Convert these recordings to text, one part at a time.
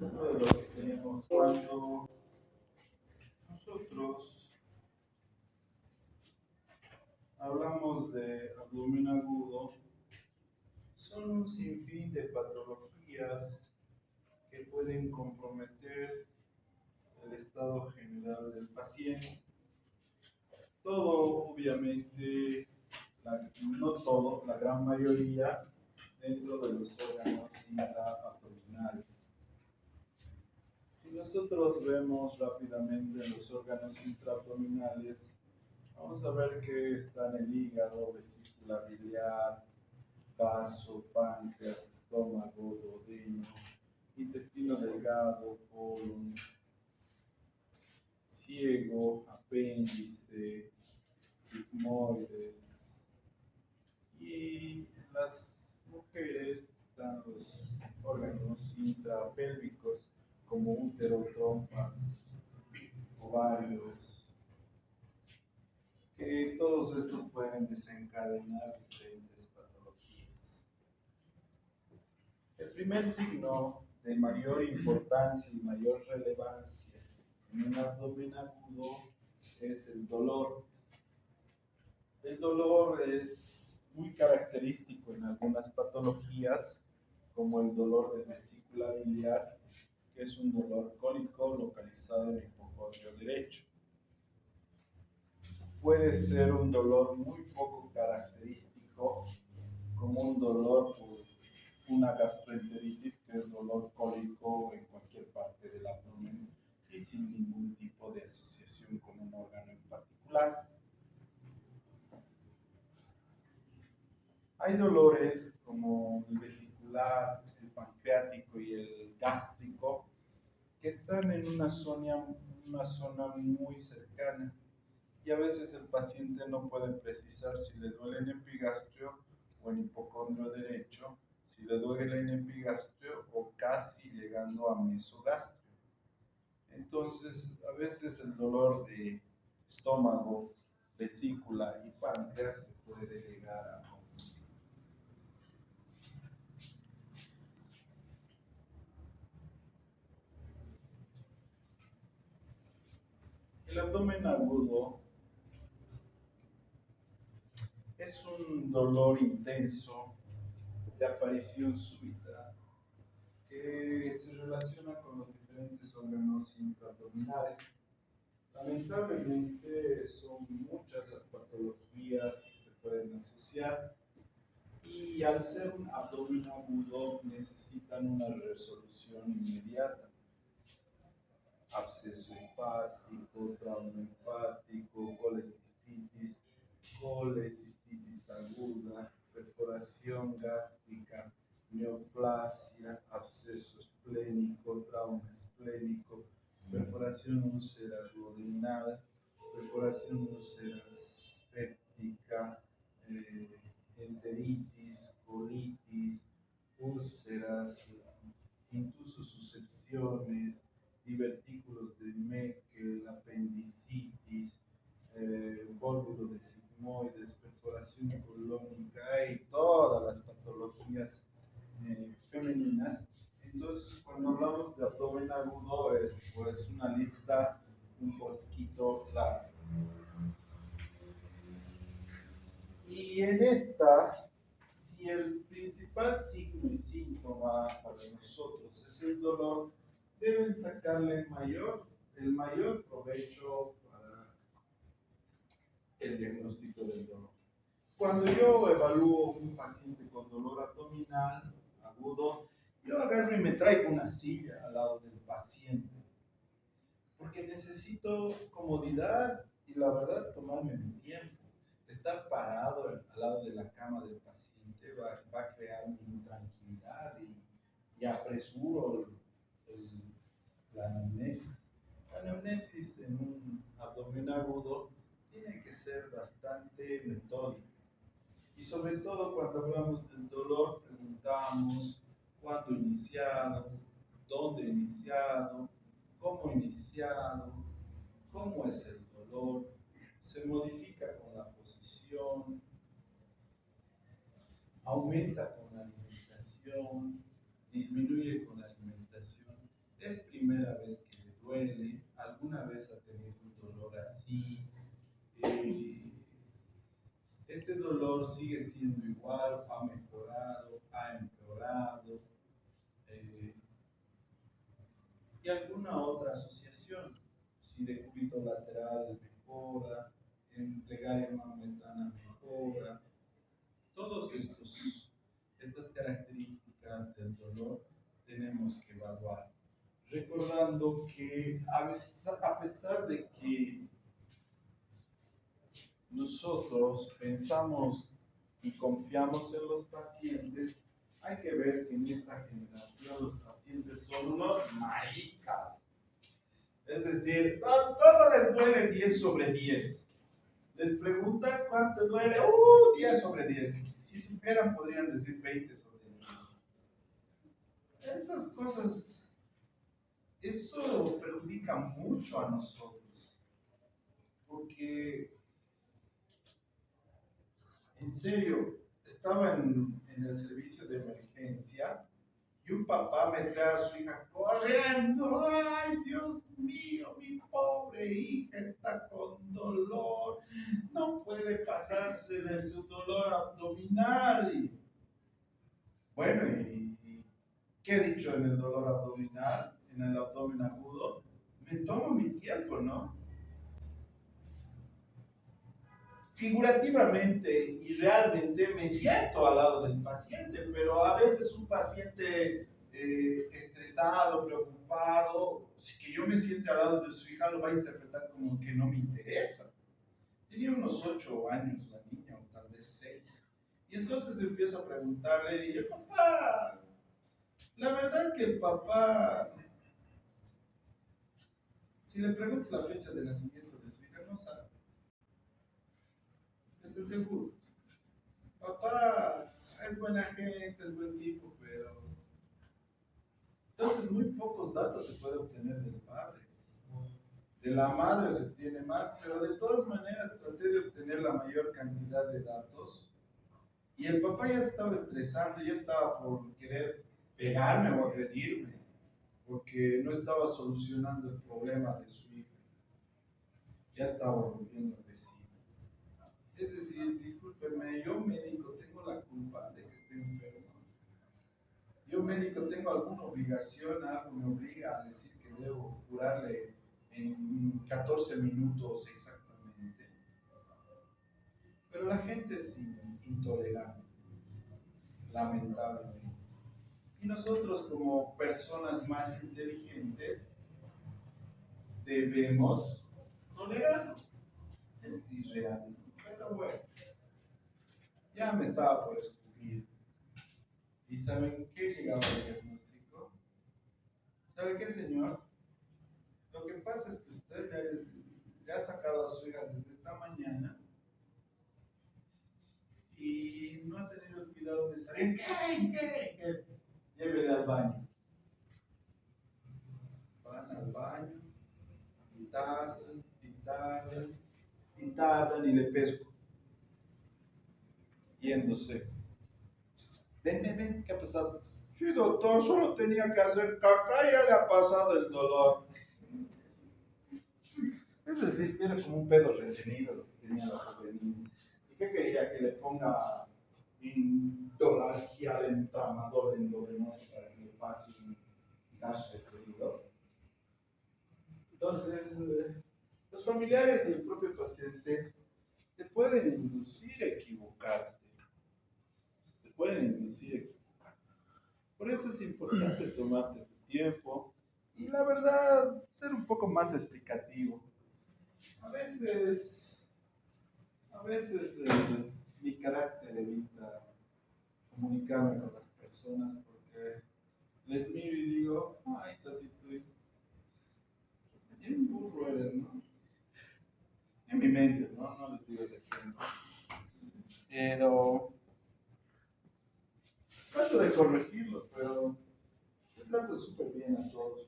Esto de lo que tenemos cuando nosotros hablamos de abdomen agudo, son un sinfín de patologías que pueden comprometer el estado general del paciente. Todo, obviamente, no todo, la gran mayoría, dentro de los órganos intraabdominales. Si nosotros vemos rápidamente los órganos intraabdominales, vamos a ver que están el hígado, vesícula biliar, vaso, páncreas, estómago, duodeno, intestino delgado, colon, ciego, apéndice, sigmoides. Y en las mujeres están los órganos intrapélvicos como útero, trompas, ovarios, que todos estos pueden desencadenar diferentes patologías. El primer signo de mayor importancia y mayor relevancia en un abdomen agudo es el dolor. El dolor es muy característico en algunas patologías, como el dolor de vesícula biliar, que es un dolor cólico localizado en el hipocondrio derecho. Puede ser un dolor muy poco característico, como un dolor por una gastroenteritis, que es dolor cólico en cualquier parte del abdomen y sin ningún tipo de asociación con un órgano en particular. Hay dolores como el vesicular, el pancreático y el gástrico que están en una zona muy cercana y a veces el paciente no puede precisar si le duele en epigastrio o en hipocondrio derecho, si le duele en epigastrio o casi llegando a mesogastrio. Entonces, a veces el dolor de estómago, vesícula y páncreas se puede llegar a confundir. El abdomen agudo es un dolor intenso de aparición súbita que se relaciona con los diferentes órganos intraabdominales. Lamentablemente son muchas las patologías que se pueden asociar y al ser un abdomen agudo necesitan una resolución inmediata. Absceso hepático, trauma hepático, colecistitis aguda, perforación gástrica, neoplasia, absceso esplénico, trauma esplénico, perforación úlcera duodenal, perforación úlcera péptica, enteritis, colitis, úlceras, intusosuscepciones, divertículos de Meckel, apendicitis, vólvulo de sigmoides, perforación colónica y todas las patologías femeninas. Entonces, cuando hablamos de abdomen agudo, es pues una lista un poquito larga. Y en esta, si el principal signo y síntoma para nosotros es el dolor, deben sacarle el mayor provecho para el diagnóstico del dolor. Cuando yo evalúo un paciente con dolor abdominal agudo, yo agarro y me traigo una silla al lado del paciente, porque necesito comodidad y la verdad tomarme mi tiempo. Estar parado al lado de la cama del paciente va a crear mi intranquilidad y apresuro la anamnesis. La anamnesis en un abdomen agudo tiene que ser bastante metódica. Y sobre todo cuando hablamos del dolor, preguntamos cuándo iniciado, dónde iniciado, cómo iniciado, cómo es el dolor, se modifica con la posición, aumenta con la alimentación, disminuye con la alimentación. primera vez que le duele, alguna vez ha tenido un dolor así. Eh, este dolor sigue siendo igual, ha mejorado, ha empeorado, eh, y alguna otra asociación, si de cúbito lateral mejora, en plegaria mametana mejora, todos estas características del dolor tenemos que evaluar, recordando que a pesar de que nosotros pensamos y confiamos en los pacientes, hay que ver que en esta generación los pacientes son unos maricas. Es decir, todo les duele 10 sobre 10. Les preguntas cuánto duele, 10 sobre 10. Si supieran, podrían decir 20 sobre 10. Esas cosas, eso perjudica mucho a nosotros. Porque en serio, estaba en el servicio de emergencia y un papá me trae a su hija corriendo. ¡Ay, Dios mío! Mi pobre hija está con dolor. No puede pasársele su dolor abdominal. Bueno, ¿y qué he dicho en el dolor abdominal? En el abdomen agudo. Me tomo mi tiempo, ¿no? Figurativamente y realmente me siento al lado del paciente, pero a veces un paciente estresado, preocupado, si que yo me siente al lado de su hija lo va a interpretar como que no me interesa. Tenía unos 8 años la niña, o tal vez 6. Y entonces empiezo a preguntarle, y yo, papá, la verdad que el papá, si le preguntas la fecha de nacimiento de su hija, no sabe. ¿Estás seguro? Papá es buena gente, es buen tipo, pero entonces muy pocos datos se puede obtener del padre. De la madre se obtiene más, pero de todas maneras traté de obtener la mayor cantidad de datos y el papá ya estaba estresando, ya estaba por querer pegarme o agredirme, porque no estaba solucionando el problema de su hija. Ya estaba volviendo agresivo. Es decir, discúlpeme, yo médico tengo la culpa de que esté enfermo. Yo médico tengo alguna obligación, algo me obliga a decir que debo curarle en 14 minutos exactamente. Pero la gente es intolerante, lamentablemente. Y nosotros como personas más inteligentes debemos tolerarlo. Es irreal. Pero bueno, ya me estaba por escupir. ¿Y saben qué llegaba el diagnóstico? ¿Sabe qué, señor? Lo que pasa es que usted ya ha sacado a su hija desde esta mañana y no ha tenido el cuidado de salir. ¿Qué? Llévele al baño. Van al baño y tardan y le pesco. Yéndose. Ven, ¿qué ha pasado? Sí, doctor, solo tenía que hacer caca y ya le ha pasado el dolor. Es decir, que era como un pedo retenido lo que tenía la pobre niña. ¿Y qué quería? Que le ponga indoralgia al entramador endovenoso para que le pase un gas retenido. Entonces, los familiares y el propio paciente te pueden inducir a equivocarte. Te pueden inducir a equivocarte. Por eso es importante tomarte tu tiempo y la verdad, ser un poco más explicativo. A veces mi carácter evita comunicarme con las personas porque les miro y digo, ay, tatito, bien burro eres, ¿no? En mi mente, ¿no? No les digo de frente. Pero trato de corregirlo, pero yo trato súper bien a todos.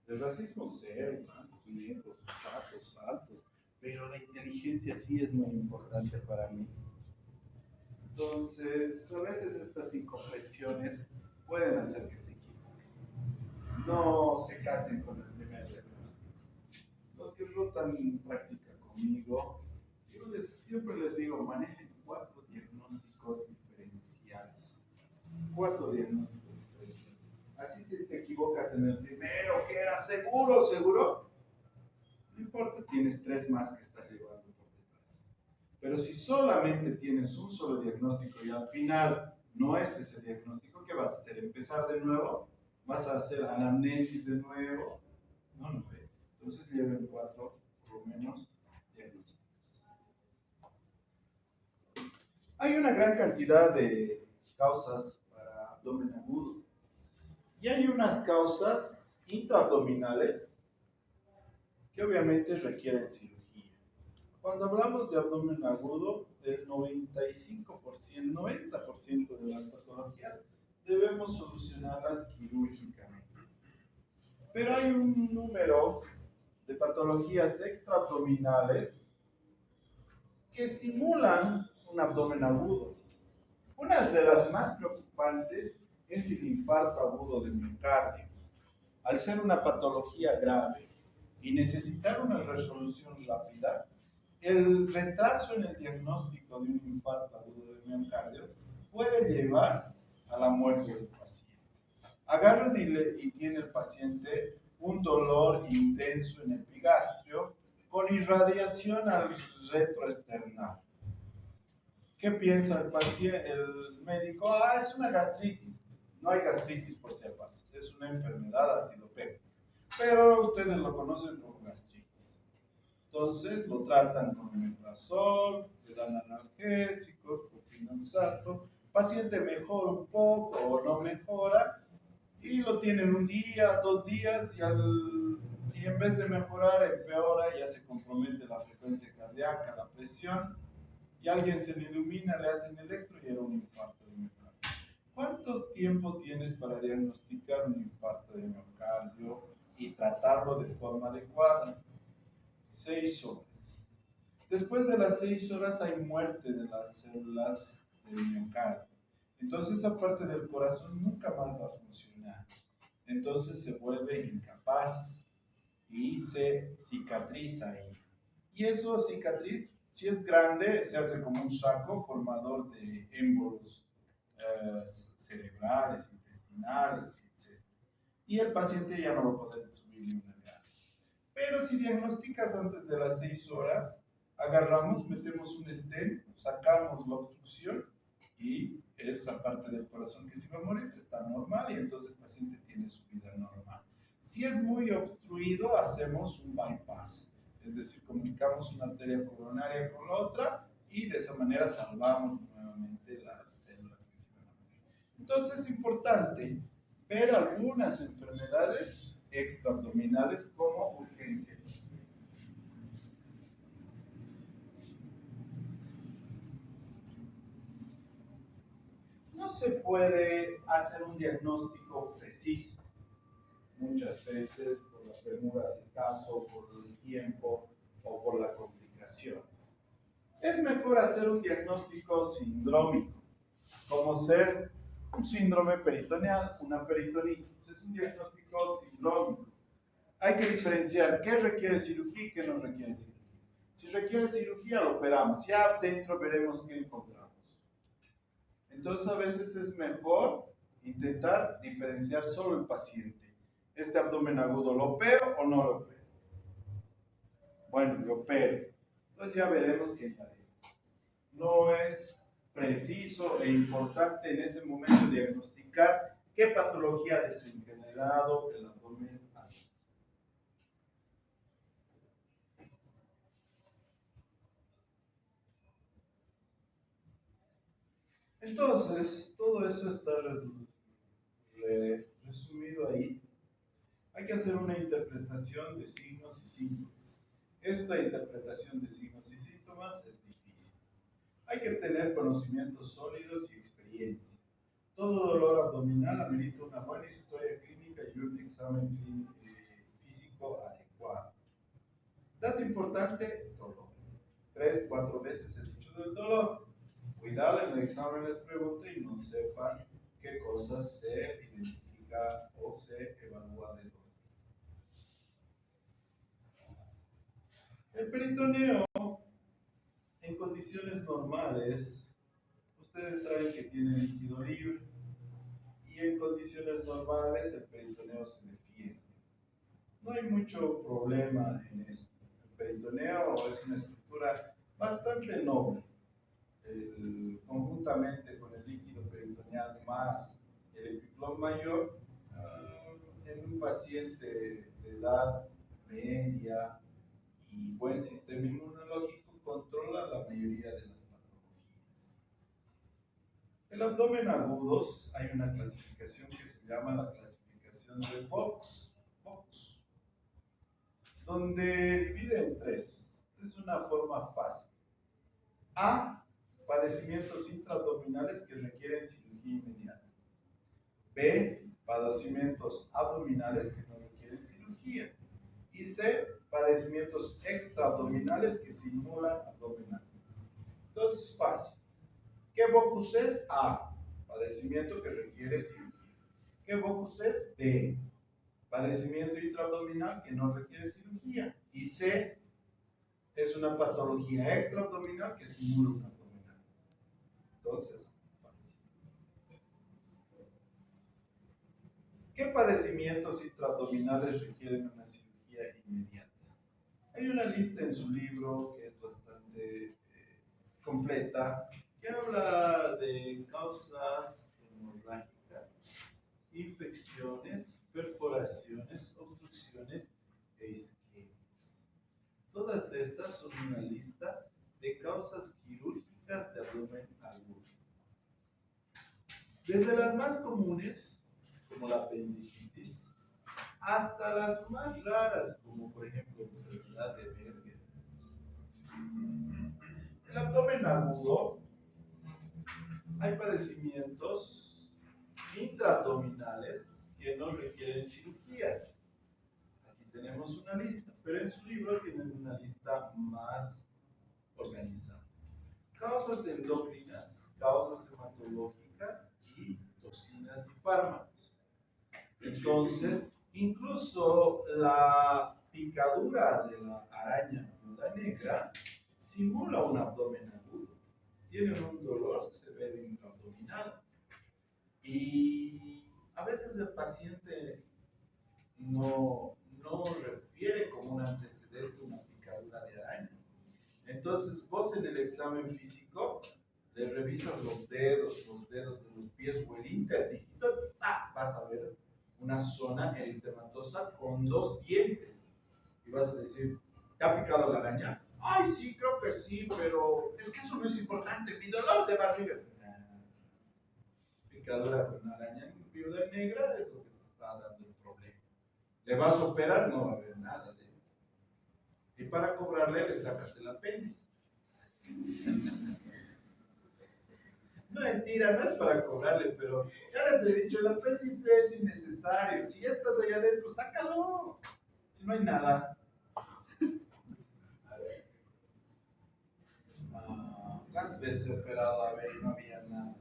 El racismo cero, blancos, negros, chatos, altos, pero la inteligencia sí es muy importante para mí. Entonces, a veces estas incomprensiones pueden hacer que se equivoquen. no se casen con el primer diagnóstico. Los que rotan práctica conmigo, siempre les digo, manejen 4 diagnósticos diferenciales. 4 diagnósticos diferenciales. Así si te equivocas en el primero, que era seguro, seguro, no importa, tienes 3 más que estás llevando por detrás. Pero si solamente tienes un solo diagnóstico y al final no es ese diagnóstico, ¿qué vas a hacer? ¿Empezar de nuevo? ¿Vas a hacer anamnesis de nuevo? No, no. Entonces lleven 4, por lo menos, diagnósticos. Hay una gran cantidad de causas para abdomen agudo. Y hay unas causas intraabdominales que obviamente requieren cirugía. Cuando hablamos de abdomen agudo, el 95%, 90% de las patologías debemos solucionarlas quirúrgicamente. Pero hay un número de patologías extraabdominales que simulan un abdomen agudo. Una de las más preocupantes es el infarto agudo de miocardio. Al ser una patología grave y necesitar una resolución rápida, el retraso en el diagnóstico de un infarto agudo de miocardio puede llevar a la muerte del paciente. Agarran y tiene el paciente un dolor intenso en el epigastrio con irradiación al retroesternal. ¿Qué piensa el paciente, el médico? Ah, es una gastritis. No hay gastritis por si acaso, es una enfermedad acidopéctica. Pero ustedes lo conocen como gastritis. Entonces lo tratan con omeprazol, le dan analgésicos, propinonsato. Paciente mejora un poco o no mejora y lo tienen un día, 2 días y en vez de mejorar empeora, ya se compromete la frecuencia cardíaca, la presión y alguien se le ilumina, le hacen electro y era un infarto de miocardio. ¿Cuánto tiempo tienes para diagnosticar un infarto de miocardio y tratarlo de forma adecuada? 6 horas. Después de las 6 horas hay muerte de las células del miocardio. Entonces esa parte del corazón nunca más va a funcionar. Entonces se vuelve incapaz y se cicatriza ahí. Y eso cicatriz, si es grande, se hace como un saco formador de émbolos cerebrales, intestinales, etc. Y el paciente ya no va a poder subir ni una grada. Pero si diagnosticas antes de las 6 horas, agarramos, metemos un stent, sacamos la obstrucción y esa parte del corazón que se va a morir está normal y entonces el paciente tiene su vida normal. Si es muy obstruido, hacemos un bypass, es decir, comunicamos una arteria coronaria con la otra y de esa manera salvamos nuevamente las células que se van a morir. Entonces es importante ver algunas enfermedades extraabdominales como urgencia. No se puede hacer un diagnóstico preciso muchas veces por la premura del caso, por el tiempo o por las complicaciones. Es mejor hacer un diagnóstico sindrómico, como ser un síndrome peritoneal, una peritonitis. Es un diagnóstico sindrómico. Hay que diferenciar qué requiere cirugía y qué no requiere cirugía. Si requiere cirugía, lo operamos. Ya dentro veremos qué encontramos. Entonces, a veces es mejor intentar diferenciar solo el paciente. ¿Este abdomen agudo lo opero o no lo opero? Bueno, lo opero. Entonces ya veremos qué haré. No es preciso e importante en ese momento diagnosticar qué patología ha desencadenado el abdomen agudo. Entonces, todo eso está resumido ahí. Hay que hacer una interpretación de signos y síntomas. Esta interpretación de signos y síntomas es difícil. Hay que tener conocimientos sólidos y experiencia. Todo dolor abdominal amerita una buena historia clínica y un examen físico adecuado. Dato importante, dolor. 3, 4 veces he dicho del dolor. Cuidado, en el examen les pregunte y no sepan qué cosas se identifican lógica o se evalúa de dolor. El peritoneo en condiciones normales, ustedes saben que tiene líquido libre y en condiciones normales el peritoneo se defiende. No hay mucho problema en esto. El peritoneo es una estructura bastante noble. Conjuntamente con el líquido peritoneal más el epiplón mayor, en un paciente de edad media y buen sistema inmunológico, controla la mayoría de las patologías. El abdomen agudos, hay una clasificación que se llama la clasificación de Box, donde divide en tres. Es una forma fácil. A, padecimientos intraabdominales que requieren cirugía inmediata. B, padecimientos abdominales que no requieren cirugía. Y C, padecimientos extraabdominales que simulan abdominal. Entonces, fácil. ¿Qué Bocus es? A, padecimiento que requiere cirugía. ¿Qué Bocus es? B, padecimiento intraabdominal que no requiere cirugía. Y C, es una patología extraabdominal que simula un abdominal. Entonces, fácil. ¿Qué padecimientos intraabdominales requieren una cirugía inmediata? Hay una lista en su libro que es bastante completa, que habla de causas hemorrágicas, infecciones, perforaciones, obstrucciones e isquemias. Todas estas son una lista de causas quirúrgicas de abdomen agudo. Desde las más comunes, como la apendicitis, hasta las más raras, como por ejemplo la enfermedad de Berger. El abdomen agudo, hay padecimientos intraabdominales que no requieren cirugías. Aquí tenemos una lista, pero en su libro tienen una lista más organizada. Causas endocrinas, causas hematológicas y toxinas y fármacos. Entonces, incluso la picadura de la araña viuda negra simula un abdomen agudo. Tienen un dolor severo intraabdominal. Y a veces el paciente no refiere como un antecedente una picadura de araña. Entonces, vos en el examen físico le revisas los dedos de los pies o el interdígito, vas a ver una zona eritematosa con 2 dientes. Y vas a decir, ¿te ha picado la araña? Ay, sí, creo que sí, pero es que eso no es importante. Mi dolor de barriga. Picadura con araña viuda negra es lo que te está dando el problema. ¿Le vas a operar? No va a haber nada de ello. Y para cobrarle, le sacas el apéndice. No, mentira, no es para cobrarle, pero ya les he dicho, el apéndice es innecesario. Si ya estás allá adentro, sácalo. Si no hay nada. A ver. ¿Cuántas veces he operado? A ver, y no había nada.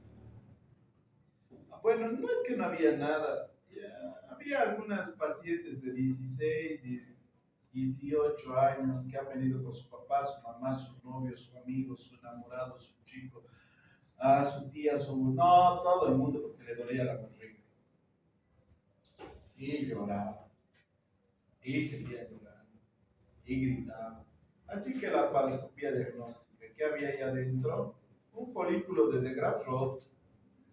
Bueno, no es que no había nada. Ya, había algunas pacientes de 16, de 18 años que han venido con su papá, su mamá, su novio, su amigo, su enamorado, su chico, a su tía, no, todo el mundo porque le dolía la barriga. Y lloraba. Y seguía llorando. Y gritaba. Así que la paroscopía diagnóstica, ¿qué había ahí adentro? Un folículo de De Graaf-Roth,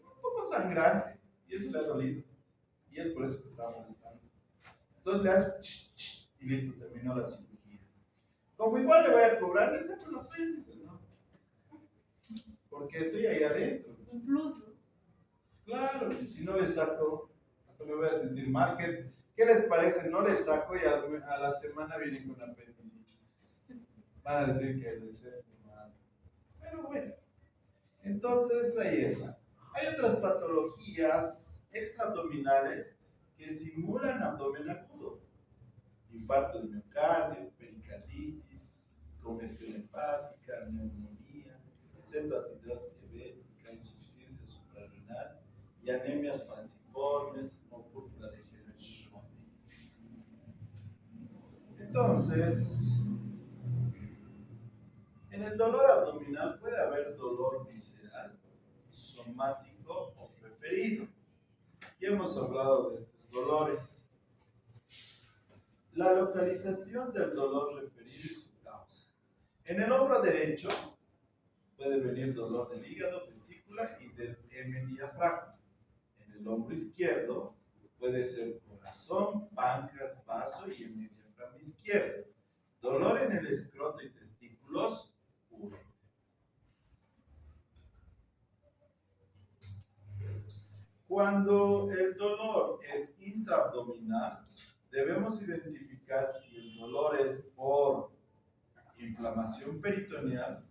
un poco sangrante. Y eso le ha dolido. Y es por eso que estaba molestando. Entonces le haces y listo, terminó la cirugía. Como igual le voy a cobrar, le saco los apéndice, ¿no? Porque estoy ahí adentro. Un plus, ¿no? Claro, y si no le saco, hasta me voy a sentir mal. ¿Qué les parece? No les saco y a la semana vienen con apendicitis. Van a decir que les he fumado. Pero bueno, entonces ahí eso. Hay otras patologías extraabdominales que simulan abdomen agudo. Infarto de miocardio, pericarditis, congestión hepática, neumonía, cetoacidosis diabética, insuficiencia suprarrenal y anemias falciformes Entonces, en el dolor abdominal puede haber dolor visceral, somático o referido. Ya hemos hablado de estos dolores. La localización del dolor referido y su causa. En el hombro derecho puede venir dolor del hígado, vesícula y del hemodiafragma. En el hombro izquierdo puede ser corazón, páncreas, vaso y hemodiafragma izquierdo. Dolor en el escroto y testículos, uréter. Cuando el dolor es intraabdominal, debemos identificar si el dolor es por inflamación peritoneal,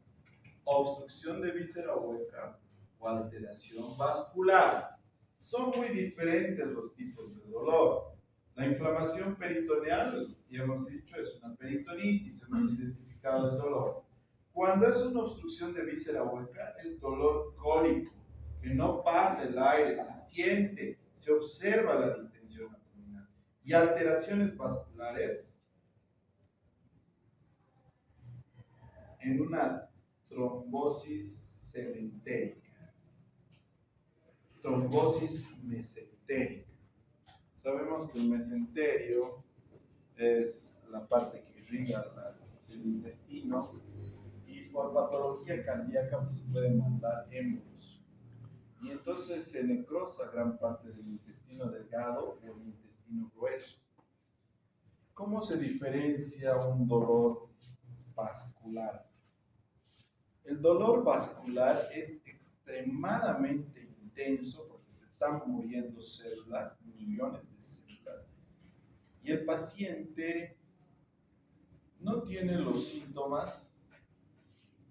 obstrucción de víscera hueca o alteración vascular. Son muy diferentes los tipos de dolor. La inflamación peritoneal, ya hemos dicho, es una peritonitis, hemos identificado el dolor. Cuando es una obstrucción de víscera hueca, es dolor cólico, que no pasa el aire, se siente, se observa la distensión abdominal. Y alteraciones vasculares, en una trombosis cementérica, trombosis mesentérica. Sabemos que el mesenterio es la parte que irriga el intestino y por patología cardíaca pues, se pueden mandar émbolos. Y entonces se necrosa gran parte del intestino delgado o el intestino grueso. ¿Cómo se diferencia un dolor vascular? El dolor vascular es extremadamente intenso porque se están muriendo células, millones de células, y el paciente no tiene los síntomas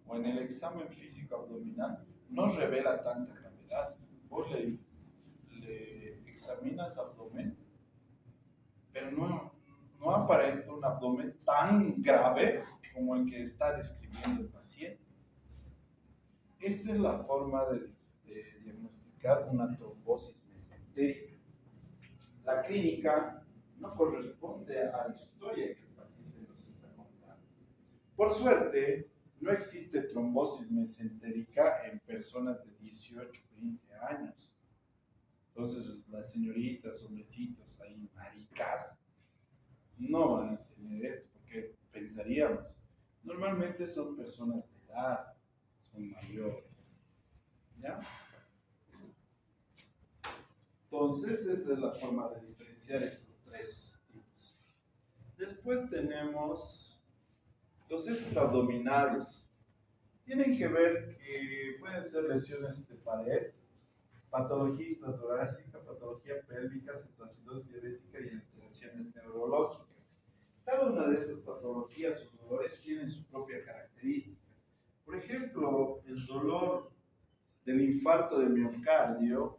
o en el examen físico abdominal no revela tanta gravedad. Vos le examinas abdomen, pero no aparenta un abdomen tan grave como el que está describiendo el paciente. Esa es la forma de diagnosticar una trombosis mesentérica. La clínica no corresponde a la historia que el paciente nos está contando. Por suerte, no existe trombosis mesentérica en personas de 18, 20 años. Entonces, las señoritas, hombrecitos ahí, maricas, no van a tener esto, porque pensaríamos, normalmente son personas de edad, son mayores, ¿ya? Entonces, esa es la forma de diferenciar esos tres tipos. Después tenemos los extraabdominales. Tienen que ver que pueden ser lesiones de pared, patología intratorácica, patología pélvica, cetoacidosis diabética y alteraciones neurológicas. Cada una de estas patologías o dolores tienen su propia característica. Por ejemplo, el dolor del infarto de miocardio,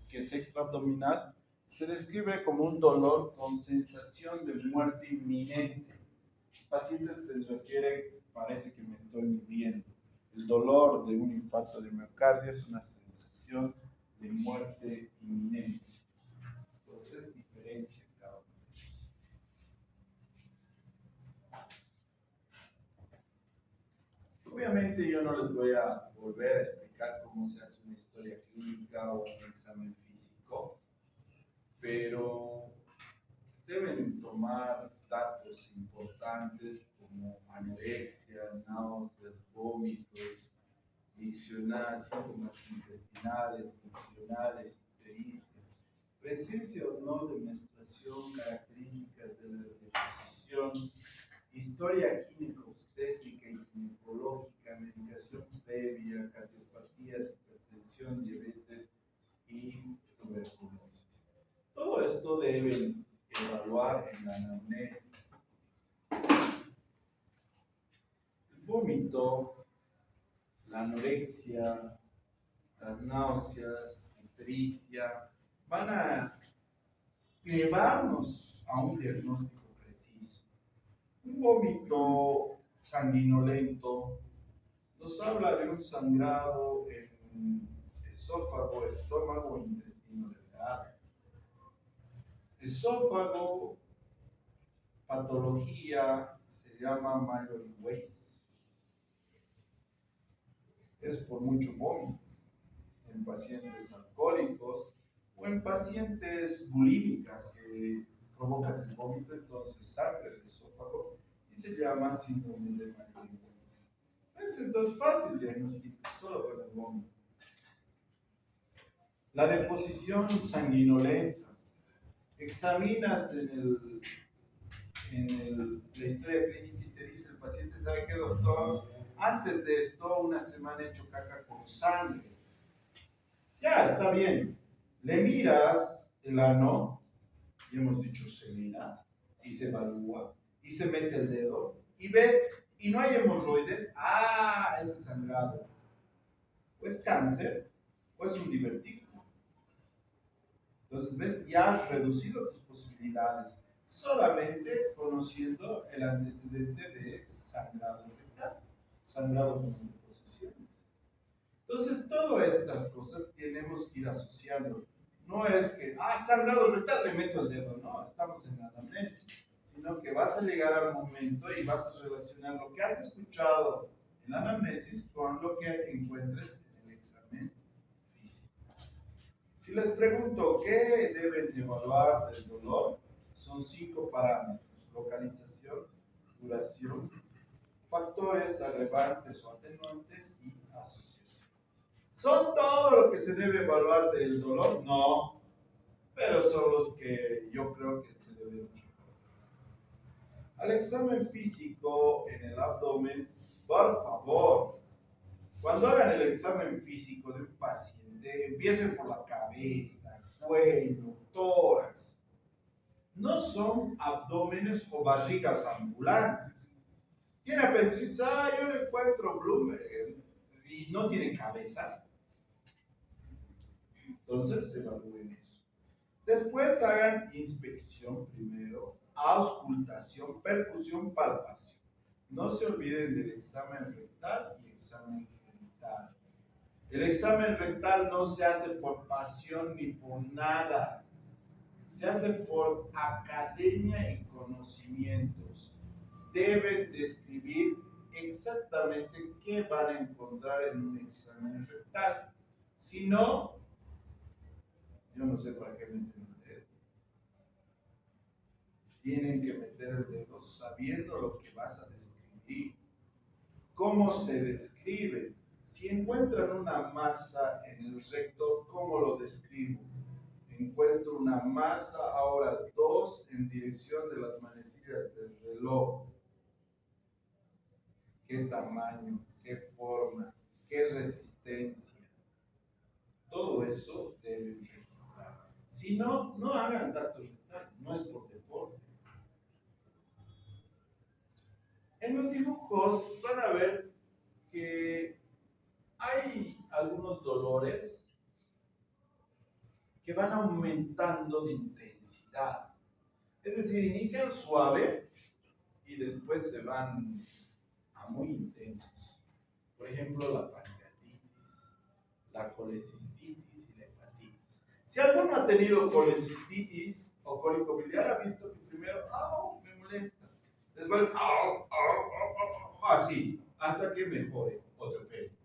que es extraabdominal, se describe como un dolor con sensación de muerte inminente. El paciente les refiere, parece que me estoy muriendo. El dolor de un infarto de miocardio es una sensación de muerte inminente. Entonces, diferencia cada uno de ellos. Obviamente yo no les voy a volver a explicar cómo se hace una historia clínica o un examen físico, pero deben tomar datos importantes como anorexia, náuseas, vómitos, síntomas intestinales, funcionales, ictericia, presencia o no de menstruación, características de la deposición, historia gineco-obstétrica y ginecológica, medicación previa, cardiopatías, hipertensión, diabetes y tuberculosis. Todo esto deben evaluar en la anamnesis. El vómito, la anorexia, las náuseas, ictericia, van a llevarnos a un diagnóstico preciso. Un vómito sanguinolento nos habla de un sangrado en esófago, estómago e intestino delgado. Esófago, patología se llama Mallory Weiss. Es por mucho vómito en pacientes alcohólicos o en pacientes bulímicas que provocan el vómito, entonces sangre del esófago y se llama síndrome de Mallory Weiss. Es entonces fácil diagnosticar solo con el vómito. La deposición sanguinolenta. Examinas la historia clínica y te dice el paciente, ¿sabe qué, doctor? Antes de esto, una semana he hecho caca con sangre. Ya, está bien. Le miras el ano, y hemos dicho se mira, y se evalúa, y se mete el dedo, y ves, y no hay hemorroides, ese sangrado. O es cáncer, o es un divertículo. Entonces, ¿ves? Ya has reducido tus posibilidades solamente conociendo el antecedente de sangrado rectal, sangrado con deposiciones. Entonces, todas estas cosas tenemos que ir asociando. No es que, sangrado rectal, le meto el dedo. No, estamos en la anamnesis. Sino que vas a llegar al momento y vas a relacionar lo que has escuchado en la anamnesis con lo que encuentres en el examen físico. Si les pregunto qué deben evaluar del dolor, son 5 parámetros: localización, duración, factores agravantes o atenuantes y asociaciones. ¿Son todo lo que se debe evaluar del dolor? No, pero son los que yo creo que se deben recordar. Al examen físico en el abdomen, por favor, cuando hagan el examen físico de un paciente, empiecen por la cabeza, cuello, tórax. No son abdómenes o barrigas ambulantes. Tiene apendicitis, yo le encuentro Bloomberg y no tiene cabeza. Entonces, evalúen eso. Después hagan inspección primero, auscultación, percusión, palpación. No se olviden del examen rectal y examen genital. El examen rectal no se hace por pasión ni por nada. Se hace por academia y conocimientos. Deben describir exactamente qué van a encontrar en un examen rectal. Si no, yo no sé para qué meten el dedo. Tienen que meter el dedo sabiendo lo que vas a describir. ¿Cómo se describe? Si encuentran una masa en el recto, ¿cómo lo describo? Encuentro una masa a horas 2 en dirección de las manecillas del reloj. ¿Qué tamaño? ¿Qué forma? ¿Qué resistencia? Todo eso deben registrar. Si no, no hagan tacto rectal, no es por deporte. En los dibujos van a ver que hay algunos dolores que van aumentando de intensidad. Es decir, inician suave y después se van a muy intensos. Por ejemplo, la pancreatitis, la colecistitis y la hepatitis. Si alguno ha tenido colecistitis o cólico biliar, ha visto que primero, me molesta. Después, así, hasta que mejore o te pegue.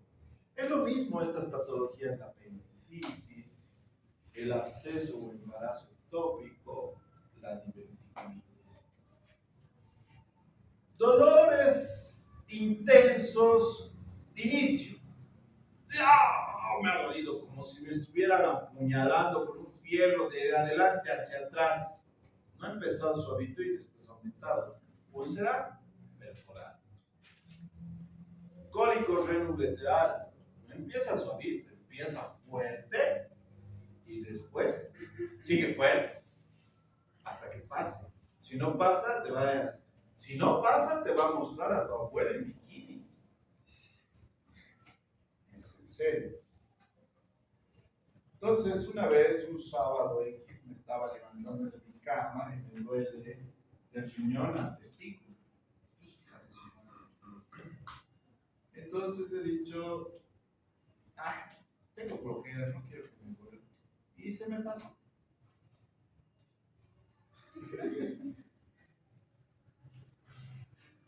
Es lo mismo estas patologías, la apendicitis, el absceso o embarazo ectópico, la diverticulitis. Dolores intensos de inicio. Me ha dolido como si me estuvieran apuñalando con un fierro de adelante hacia atrás. No ha empezado suavito y después ha aumentado. Úlcera perforada. Cólico renouveteral. No empieza suavito, empieza fuerte y después sigue fuerte hasta que pase. Si no pasa, te va a mostrar a tu abuela en bikini. Es en serio. Entonces, una vez, un sábado X, me estaba levantando de mi cama y me duele del riñón al testículo. Hija de su madre. Entonces he dicho, tengo flojera, no quiero que me duele. Y se me pasó.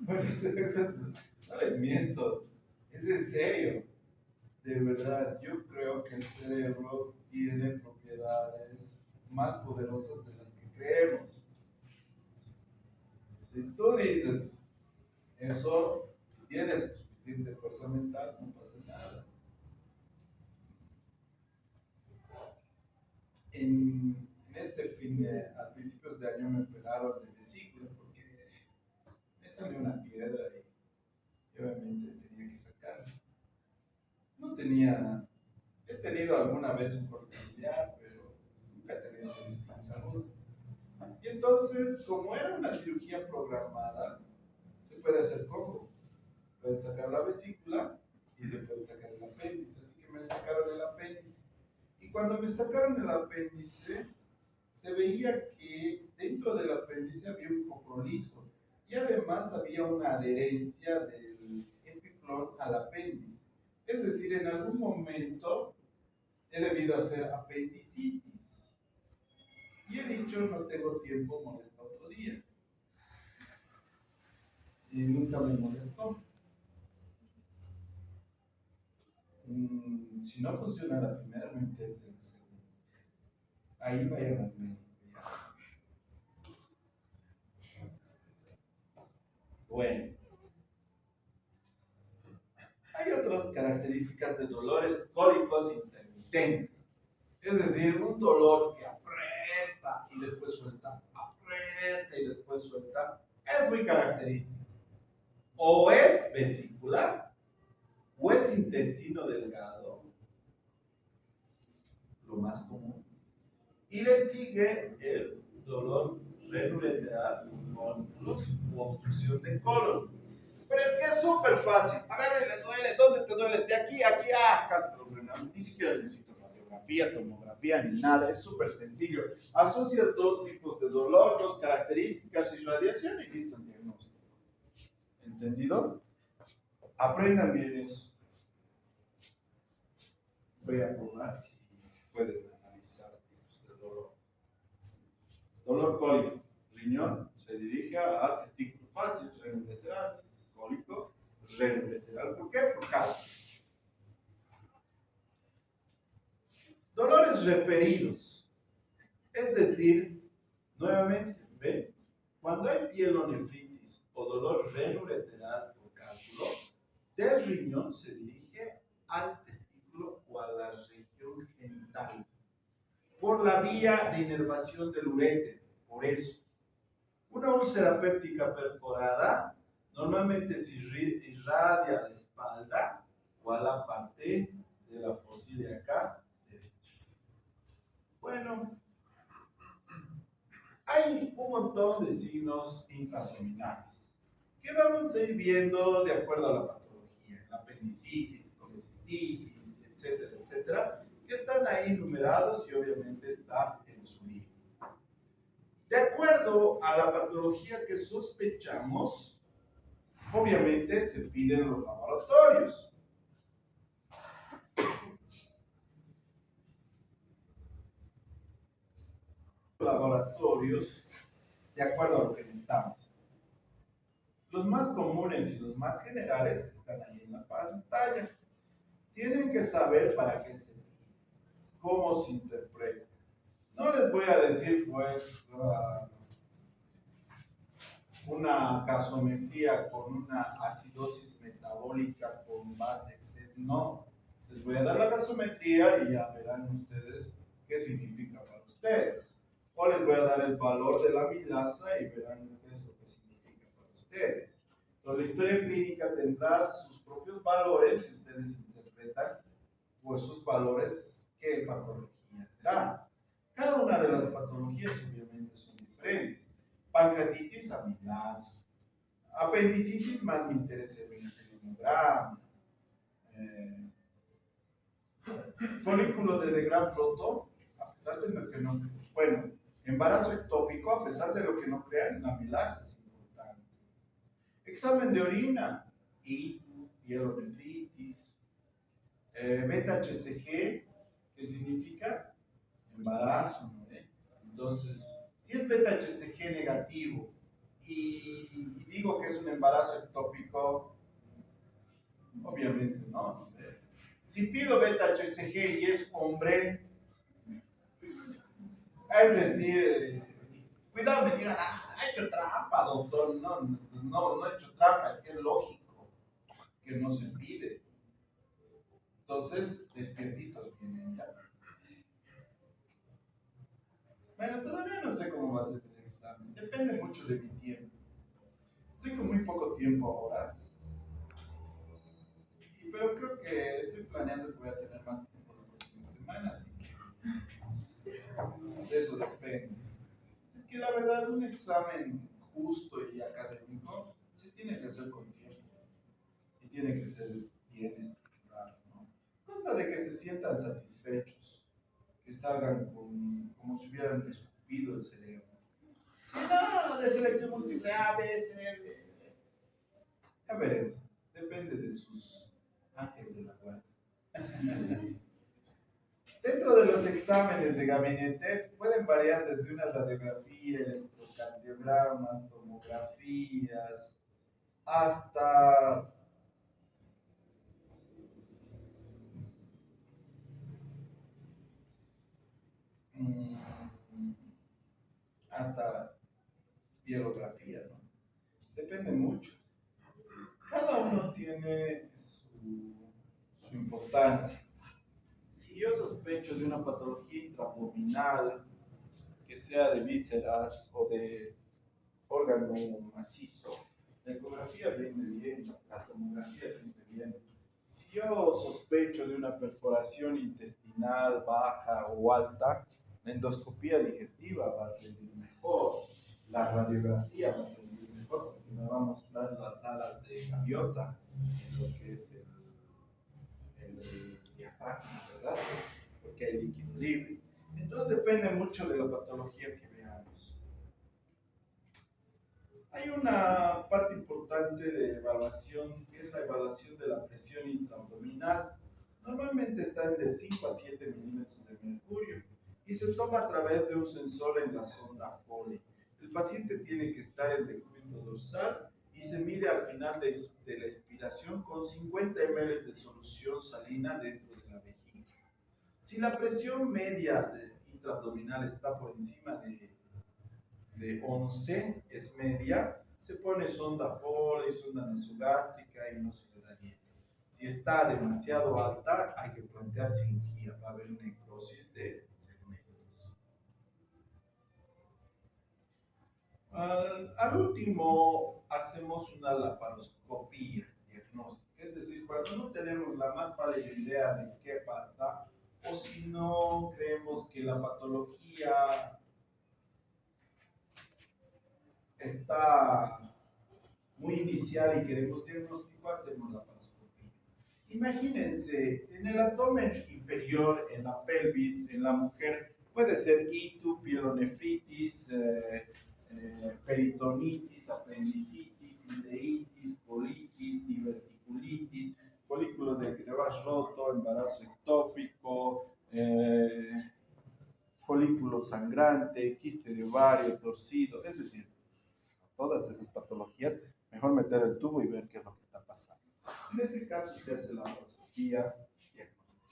No les miento, es en serio. De verdad, yo creo que el cerebro tiene propiedades más poderosas de las que creemos. Si tú dices eso, tienes suficiente fuerza mental, no pasa nada. En este fin de, a principios de año me operaron de vesícula porque me salió una piedra y obviamente tenía que sacarla. No tenía, he tenido alguna vez un problema familiar, pero nunca he tenido risco en salud. Y entonces, como era una cirugía programada, se puede hacer combo. Puedes sacar la vesícula y se puede sacar el apéndice. Así que me sacaron el apéndice. Y cuando me sacaron el apéndice, se veía que dentro del apéndice había un coprolito y además había una adherencia del epiplón al apéndice. Es decir, en algún momento he debido hacer apendicitis. Y he dicho, no tengo tiempo, molesta otro día. Y nunca me molestó. Si no funciona la primera, no intenten la segunda. Ahí vayan al médico. Bueno, hay otras características de dolores cólicos intermitentes. Es decir, un dolor que aprieta y después suelta, aprieta y después suelta, es muy característico. O es vesicular, o es intestino delgado, lo más común. Y le sigue el dolor renoureteral, cólicos u obstrucción de colon. Pero es que es súper fácil. Agarre, le duele, ¿dónde te duele? De aquí, aquí, cálculo renal. Ni siquiera necesito radiografía, tomografía, ni nada. Es súper sencillo. Asocias dos tipos de dolor, dos características, irradiación y listo el diagnóstico. ¿Entendido? Aprendan bien eso. Voy a probar si pueden analizar tipos de dolor. Dolor cólico. Riñón se dirige a testículo fácil, renal lateral, cólico, renal lateral. ¿Por qué? Por cálculo. Dolores referidos. Es decir, nuevamente, ¿ven? Cuando hay pielonefritis o dolor renoureteral o cálculo, del riñón se dirige al testículo o a la región genital por la vía de inervación del uréter. Por eso, una úlcera péptica perforada normalmente se irradia a la espalda o a la parte de la fósil de acá derecha. Bueno, hay un montón de signos intraabdominales que vamos a ir viendo de acuerdo a la patología, la apendicitis, colecistitis, etcétera, etcétera, que están ahí numerados y obviamente está en su libro. De acuerdo a la patología que sospechamos, obviamente se piden los laboratorios. Laboratorios de acuerdo a lo que necesitamos. Los más comunes y los más generales están ahí en la pantalla. Tienen que saber para qué se pide, cómo se interpreta. No les voy a decir, pues, una gasometría con una acidosis metabólica con base exceso. No, les voy a dar la gasometría y ya verán ustedes qué significa para ustedes. O les voy a dar el valor de la amilasa y verán qué es lo que significa para ustedes. Entonces, la historia clínica tendrá sus propios valores y ustedes interpretan pues sus valores qué patología será. Cada una de las patologías obviamente son diferentes. Pancreatitis, amilasa. Apendicitis, más me interesa el hemograma. Folículo de Degraf roto, a pesar de lo que no, bueno, embarazo ectópico, a pesar de lo que no crean, la amilasa es importante. Examen de orina, y pielonefritis, beta-HCG, que significa embarazo, ¿no? Entonces, si es beta-HCG negativo y y digo que es un embarazo ectópico, obviamente, ¿no? Si pido beta-HCG y es hombre, es decir, cuidado, me digan, ah, ha hecho trampa, doctor. No he hecho trampa, es que es lógico que no se pide. Entonces, despiertitos vienen ya. Bueno, todavía no sé cómo va a ser el examen, depende mucho de mi tiempo. Estoy con muy poco tiempo ahora, pero creo que estoy planeando que voy a tener más tiempo la próxima semana, así que de eso depende. Es que la verdad, un examen justo y académico se tiene que hacer con tiempo y tiene que ser bien estructurado, ¿no? Cosa de que se sientan satisfechos, que salgan como si hubieran escupido el cerebro. Si no, de selección múltiple A, B, C, D, ya veremos. Depende de sus ángeles de la guarda. Dentro de los exámenes de gabinete pueden variar desde una radiografía, electrocardiogramas, tomografías, hasta mm, hasta biografía, ¿no? Depende mucho. Cada uno tiene su importancia. Si yo sospecho de una patología intraabdominal, que sea de vísceras o de órgano macizo, la ecografía rinde bien, la tomografía rinde bien. Si yo sospecho de una perforación intestinal baja o alta, la endoscopía digestiva va a rendir mejor, la radiografía va a rendir mejor, porque me va a mostrar las alas de gaviota en lo que es el diafragma, ¿verdad? Porque hay líquido libre. Entonces depende mucho de la patología que veamos. Hay una parte importante de evaluación, que es la evaluación de la presión intraabdominal. Normalmente está de 5 a 7 milímetros de mercurio y se toma a través de un sensor en la sonda Foley. El paciente tiene que estar en decúbito dorsal y se mide al final de la expiración con 50 ml de solución salina dentro de la vejiga. Si la presión media intraabdominal está por encima de 11, es media, se pone sonda Foley, sonda nasogástrica y no se le da bien. Si está demasiado alta, hay que plantear cirugía, va a haber necrosis de segmentos. Al último, hacemos una laparoscopía diagnóstica, es decir, cuando no tenemos la más pálida idea de qué pasa, o si no creemos que la patología está muy inicial y queremos diagnóstico, hacemos la laparoscopía. Imagínense, en el abdomen inferior, en la pelvis, en la mujer, puede ser ictus, pielonefritis, peritonitis, apendicitis, ileitis, colitis, diverticulitis, folículo de Greivach roto, embarazo ectópico, folículo sangrante, quiste de ovario torcido, es decir, todas esas patologías, mejor meter el tubo y ver qué es lo que está pasando. En ese caso se hace la laparoscopía diagnóstica.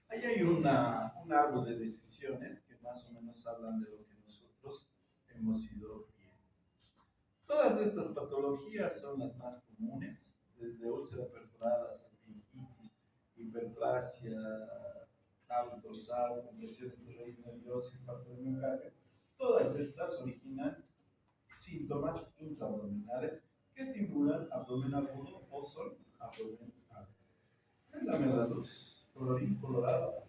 Ahí hay un árbol de decisiones que más o menos hablan de lo que nosotros hemos ido viendo. Todas estas patologías son las más comunes, desde úlcera perforada, salpingitis, hiperplasia, tablas dorsal, compresiones de raíz nerviosa, infarto de miocardio. Todas estas originan síntomas intraabdominales que simulan abdomen agudo o son abdomen agudo. Préndame la luz, colorín colorado.